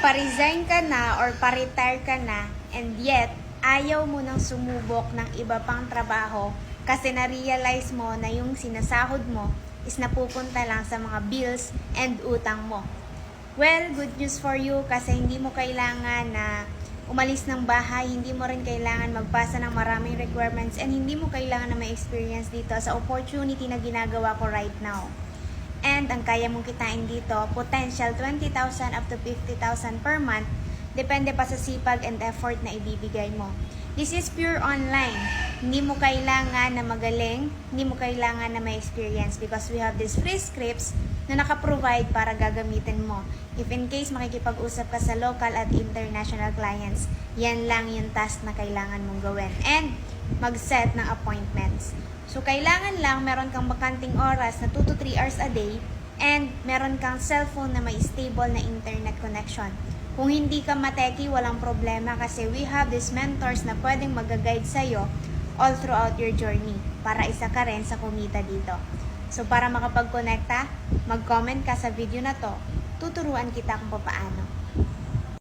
Pa-resign ka na or pa-retire ka na and yet ayaw mo nang sumubok ng iba pang trabaho kasi na-realize mo na yung sinasahod mo is napupunta lang sa mga bills and utang mo. Well, good news for you kasi hindi mo kailangan na umalis ng bahay, hindi mo rin kailangan magpasa ng maraming requirements and hindi mo kailangan na may experience dito sa opportunity na ginagawa ko right now. And ang kaya mong kitain dito, potential 20,000 up to 50,000 per month, depende pa sa sipag and effort na ibibigay mo. This is pure online. Hindi mo kailangan na magaling, hindi mo kailangan na may experience because we have these free scripts na nakaprovide para gagamitin mo. If in case makikipag-usap ka sa local at international clients, yan lang yung task na kailangan mong gawin. And mag-set ng appointments. So, kailangan lang meron kang bakanting oras na 2 to 3 hours a day and meron kang cellphone na may stable na internet connection. Kung hindi ka mateki, walang problema kasi we have these mentors na pwedeng mag-guide sa'yo all throughout your journey para isa ka rin sa kumita dito. So, para makapag-connecta, mag-comment ka sa video na to, tuturuan kita kung paano.